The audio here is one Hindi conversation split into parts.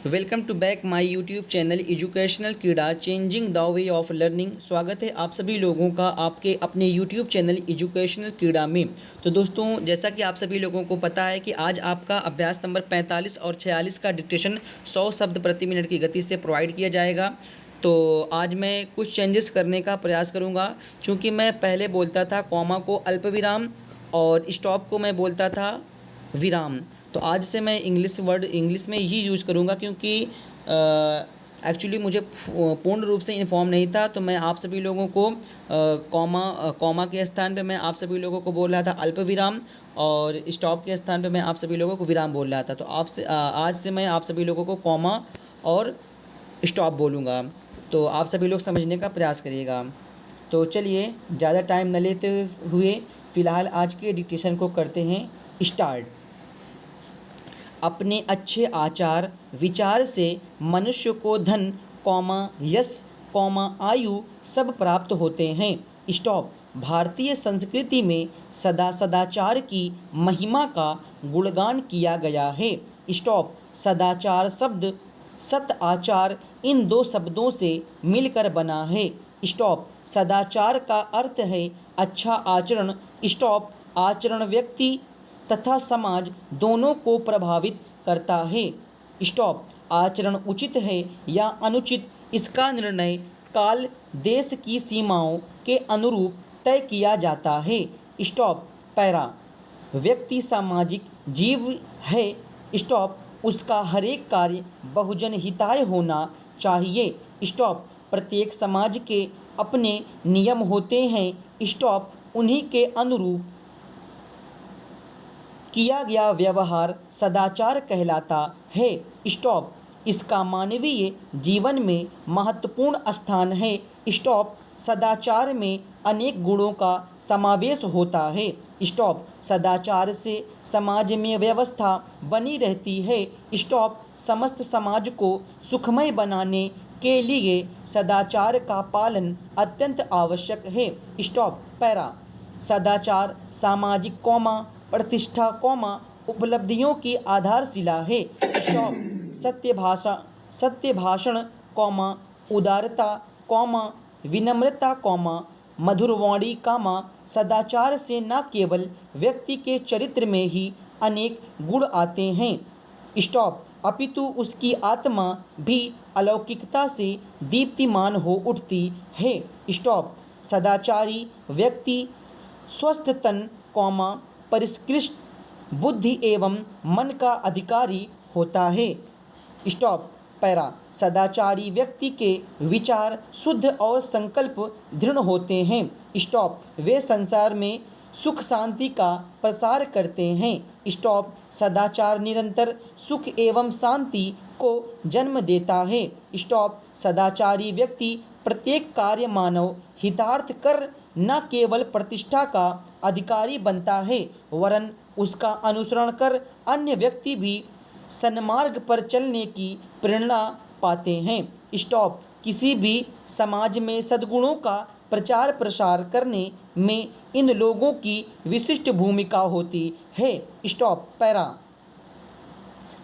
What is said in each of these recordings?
Welcome to back my YouTube channel educational Keeda changing the way of learning. स्वागत है आप सभी लोगों का आपके अपने यूट्यूब चैनल एजुकेशनल कीड़ा में। तो दोस्तों, जैसा कि आप सभी लोगों को पता है कि आज आपका अभ्यास नंबर 45 और 46 का डिक्टेशन 100 शब्द प्रति मिनट की गति से प्रोवाइड किया जाएगा। तो आज मैं कुछ चेंजेस करने का प्रयास करूँगा। चूँकि मैं पहले बोलता था कॉमा को अल्पविराम और स्टॉप को मैं बोलता था विराम, तो आज से मैं इंग्लिश में ही यूज़ करूँगा, क्योंकि एक्चुअली मुझे पूर्ण रूप से इन्फॉर्म नहीं था। तो मैं आप सभी लोगों को कॉमा के स्थान पे मैं आप सभी लोगों को बोल रहा था अल्पविराम, और स्टॉप के स्थान पे मैं आप सभी लोगों को विराम बोल रहा था। तो आज से मैं आप सभी लोगों को कॉमा और स्टॉप बोलूँगा। तो आप सभी लोग समझने का प्रयास करिएगा। तो चलिए, ज़्यादा टाइम न लेते हुए फ़िलहाल आज के डिक्टेशन को करते हैं स्टार्ट। अपने अच्छे आचार विचार से मनुष्य को धन, यश, आयु सब प्राप्त होते हैं। स्टॉप। भारतीय संस्कृति में सदाचार की महिमा का गुणगान किया गया है। स्टॉप। सदाचार शब्द सत आचार इन दो शब्दों से मिलकर बना है। स्टॉप। सदाचार का अर्थ है अच्छा आचरण। स्टॉप। आचरण व्यक्ति तथा समाज दोनों को प्रभावित करता है। स्टॉप। आचरण उचित है या अनुचित, इसका निर्णय काल देश की सीमाओं के अनुरूप तय किया जाता है। स्टॉप। पैरा। व्यक्ति सामाजिक जीव है। स्टॉप। उसका हरेक कार्य बहुजन हिताय होना चाहिए। स्टॉप। प्रत्येक समाज के अपने नियम होते हैं। स्टॉप। उन्हीं के अनुरूप किया गया व्यवहार सदाचार कहलाता है। स्टॉप। इसका मानवीय जीवन में महत्वपूर्ण स्थान है। स्टॉप। सदाचार में अनेक गुणों का समावेश होता है। स्टॉप। सदाचार से समाज में व्यवस्था बनी रहती है। स्टॉप। समस्त समाज को सुखमय बनाने के लिए सदाचार का पालन अत्यंत आवश्यक है। स्टॉप। पैरा। सदाचार सामाजिक प्रतिष्ठा उपलब्धियों की आधारशिला है। स्टॉप। सत्य भाषण उदारता विनम्रता मधुरवाणी सदाचार से न केवल व्यक्ति के चरित्र में ही अनेक गुण आते हैं। स्टॉप। अपितु उसकी आत्मा भी अलौकिकता से दीप्तिमान हो उठती है। स्टॉप। सदाचारी व्यक्ति स्वस्थ तन परिष्कृत बुद्धि एवं मन का अधिकारी होता है। स्टॉप। पैरा। सदाचारी व्यक्ति के विचार शुद्ध और संकल्प दृढ़ होते हैं। स्टॉप। वे संसार में सुख शांति का प्रसार करते हैं। स्टॉप। सदाचार निरंतर सुख एवं शांति को जन्म देता है। स्टॉप। सदाचारी व्यक्ति प्रत्येक कार्य मानव हितार्थ कर न केवल प्रतिष्ठा का अधिकारी बनता है, वरन उसका अनुसरण कर अन्य व्यक्ति भी सन्मार्ग पर चलने की प्रेरणा पाते हैं। स्टॉप। किसी भी समाज में सद्गुणों का प्रचार प्रसार करने में इन लोगों की विशिष्ट भूमिका होती है। स्टॉप। पैरा।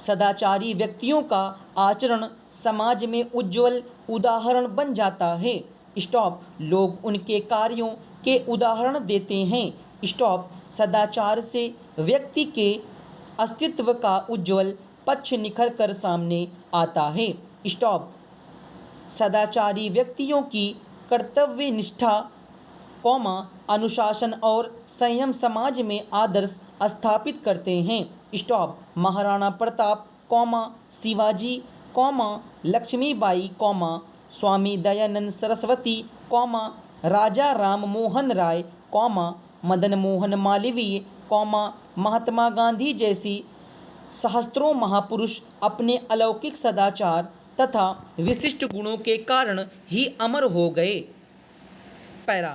सदाचारी व्यक्तियों का आचरण समाज में उज्ज्वल उदाहरण बन जाता है। स्टॉप। लोग उनके कार्यों के उदाहरण देते हैं। स्टॉप। सदाचार से व्यक्ति के अस्तित्व का उज्ज्वल पक्ष निखर कर सामने आता है। स्टॉप। सदाचारी व्यक्तियों की कर्तव्य निष्ठा अनुशासन और संयम समाज में आदर्श स्थापित करते हैं। स्टॉप। महाराणा प्रताप शिवाजी लक्ष्मीबाई स्वामी दयानंद सरस्वती राजा राम मोहन राय मदन मोहन मालवीय महात्मा गांधी जैसी सहस्त्रों महापुरुष अपने अलौकिक सदाचार तथा विशिष्ट गुणों के कारण ही अमर हो गए। पैरा।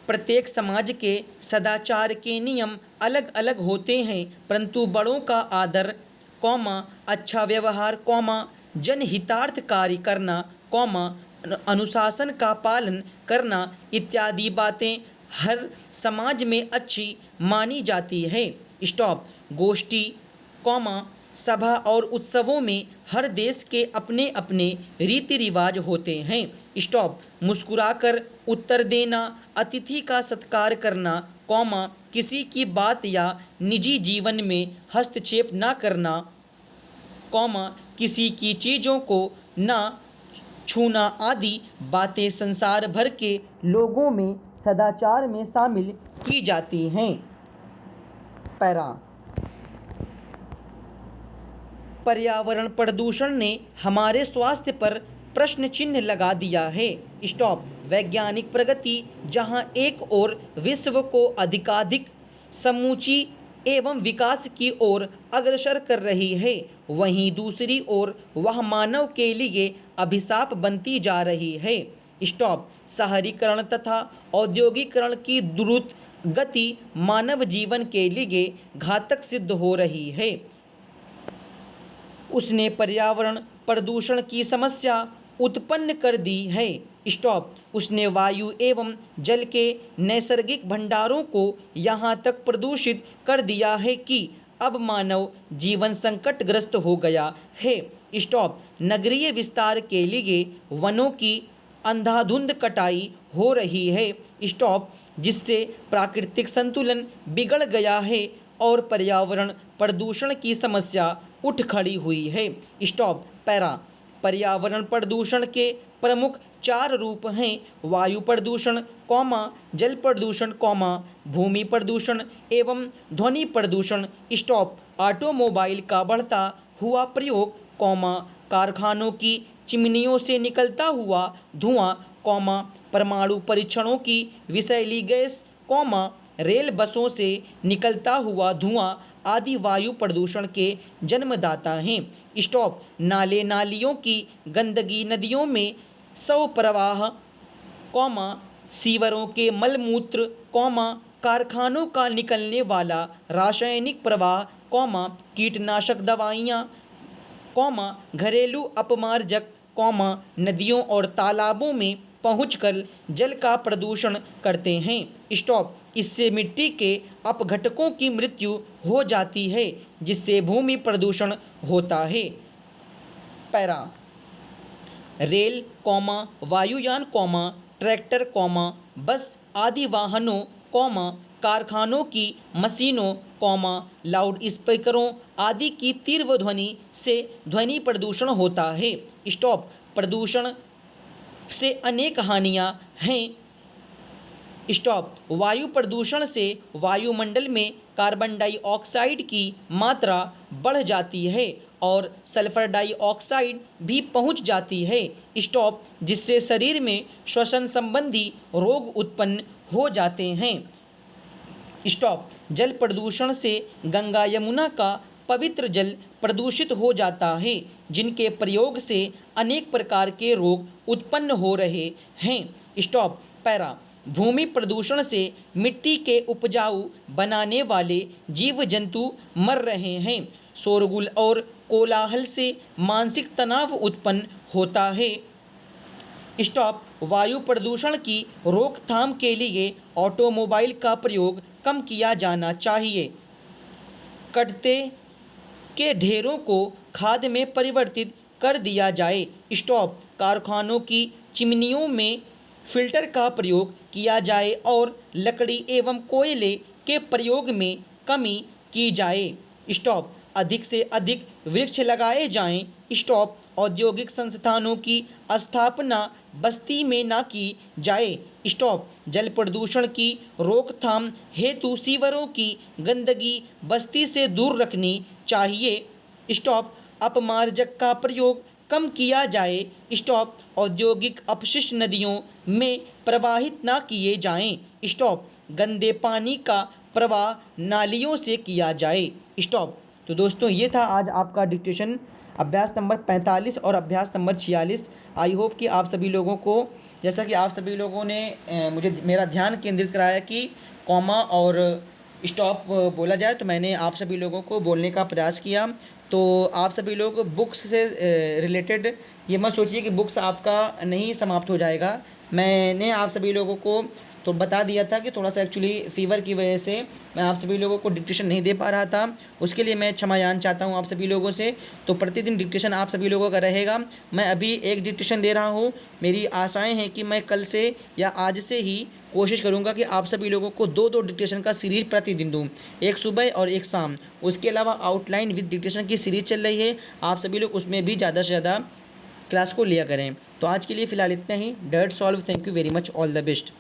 प्रत्येक समाज के सदाचार के नियम अलग अलग होते हैं, परंतु बड़ों का आदर अच्छा व्यवहार जनहितार्थ कार्य करना अनुशासन का पालन करना इत्यादि बातें हर समाज में अच्छी मानी जाती है। स्टॉप। गोष्ठी सभा और उत्सवों में हर देश के अपने अपने रीति रिवाज होते हैं। स्टॉप। मुस्कुराकर उत्तर देना, अतिथि का सत्कार करना, कॉमा किसी की बात या निजी जीवन में हस्तक्षेप न करना, कॉमा किसी की चीज़ों को न छूना आदि बातें संसार भर के लोगों में सदाचार में शामिल की जाती हैं। पैरा। पर्यावरण प्रदूषण ने हमारे स्वास्थ्य पर प्रश्न चिन्ह लगा दिया है। स्टॉप। वैज्ञानिक प्रगति जहां एक ओर विश्व को अधिकाधिक समूची एवं विकास की ओर अग्रसर कर रही है, वहीं दूसरी ओर वह मानव के लिए अभिशाप बनती जा रही है। स्टॉप। शहरीकरण तथा औद्योगिकरण की द्रुत गति मानव जीवन के लिए घातक सिद्ध हो रही है। उसने पर्यावरण प्रदूषण की समस्या उत्पन्न कर दी है। स्टॉप। उसने वायु एवं जल के नैसर्गिक भंडारों को यहाँ तक प्रदूषित कर दिया है कि अब मानव जीवन संकटग्रस्त हो गया है। स्टॉप। नगरीय विस्तार के लिए वनों की अंधाधुंध कटाई हो रही है। स्टॉप। जिससे प्राकृतिक संतुलन बिगड़ गया है और पर्यावरण प्रदूषण की समस्या उठ खड़ी हुई है। स्टॉप। पैरा। पर्यावरण प्रदूषण के प्रमुख 4 रूप हैं: वायु प्रदूषण, कॉमा जल प्रदूषण, कॉमा भूमि प्रदूषण एवं ध्वनि प्रदूषण। स्टॉप। ऑटोमोबाइल का बढ़ता हुआ प्रयोग, कॉमा कारखानों की चिमनियों से निकलता हुआ धुआं, कॉमा परमाणु परीक्षणों की विषैली गैस, कॉमा रेल बसों से निकलता हुआ धुआं आदि वायु प्रदूषण के जन्मदाता हैं। स्टॉप। नाले नालियों की गंदगी, नदियों में शव प्रवाह, कॉमा सीवरों के मलमूत्र, कॉमा कारखानों का निकलने वाला रासायनिक प्रवाह, कॉमा कीटनाशक दवाइयाँ, कॉमा घरेलू अपमार्जक, कॉमा नदियों और तालाबों में पहुंचकर जल का प्रदूषण करते हैं। स्टॉप। इससे मिट्टी के अपघटकों की मृत्यु हो जाती है, जिससे भूमि प्रदूषण होता है। पैरा। रेल, कॉमा वायुयान, कॉमा ट्रैक्टर, कॉमा बस आदि वाहनों, कॉमा कारखानों की मशीनों, कॉमा लाउड स्पीकरों आदि की तीव्र ध्वनि से ध्वनि प्रदूषण होता है। स्टॉप। प्रदूषण से अनेक हानियां हैं। स्टॉप। वायु प्रदूषण से वायुमंडल में कार्बन डाइऑक्साइड की मात्रा बढ़ जाती है और सल्फर डाइऑक्साइड भी पहुंच जाती है। स्टॉप। जिससे शरीर में श्वसन संबंधी रोग उत्पन्न हो जाते हैं। स्टॉप। जल प्रदूषण से गंगा यमुना का पवित्र जल प्रदूषित हो जाता है, जिनके प्रयोग से अनेक प्रकार के रोग उत्पन्न हो रहे हैं। स्टॉप। पैरा। भूमि प्रदूषण से मिट्टी के उपजाऊ बनाने वाले जीव जंतु मर रहे हैं। शोरगुल और कोलाहल से मानसिक तनाव उत्पन्न होता है। स्टॉप। वायु प्रदूषण की रोकथाम के लिए ऑटोमोबाइल का प्रयोग कम किया जाना चाहिए। कटते के ढेरों को खाद में परिवर्तित कर दिया जाए। स्टॉप। कारखानों की चिमनियों में फिल्टर का प्रयोग किया जाए और लकड़ी एवं कोयले के प्रयोग में कमी की जाए। स्टॉप। अधिक से अधिक वृक्ष लगाए जाएं। स्टॉप। औद्योगिक संस्थानों की स्थापना बस्ती में न की जाए। स्टॉप। जल प्रदूषण की रोकथाम हेतु सीवरों की गंदगी बस्ती से दूर रखनी चाहिए। स्टॉप। अपमार्जक का प्रयोग कम किया जाए। स्टॉप। औद्योगिक अपशिष्ट नदियों में प्रवाहित न किए जाएं। स्टॉप। गंदे पानी का प्रवाह नालियों से किया जाए। स्टॉप। तो दोस्तों ये था आज आपका डिक्टेशन अभ्यास नंबर 45 और अभ्यास नंबर 46। आई होप कि आप सभी लोगों को, जैसा कि आप सभी लोगों ने मुझे मेरा ध्यान केंद्रित कराया कि कॉमा और स्टॉप बोला जाए, तो मैंने आप सभी लोगों को बोलने का प्रयास किया। तो आप सभी लोग बुक्स से रिलेटेड ये मत सोचिए कि बुक्स आपका नहीं समाप्त हो जाएगा। मैंने आप सभी लोगों को तो बता दिया था कि थोड़ा सा एक्चुअली फ़ीवर की वजह से मैं आप सभी लोगों को डिक्टेशन नहीं दे पा रहा था, उसके लिए मैं क्षमायान चाहता हूँ आप सभी लोगों से। तो प्रतिदिन डिक्टेशन आप सभी लोगों का रहेगा। मैं अभी एक डिक्टेशन दे रहा हूँ। मेरी आशाएं हैं कि मैं कल से या आज से ही कोशिश करूँगा कि आप सभी लोगों को 2-2 डिक्टेशन का सीरीज प्रतिदिन दूँ, एक सुबह और एक शाम। उसके अलावा आउटलाइन विद डिक्टेशन की सीरीज चल रही है, आप सभी लोग उसमें भी ज़्यादा से ज़्यादा क्लास को लिया करें। तो आज के लिए फ़िलहाल इतना ही। That's all, thank you very much, all the best.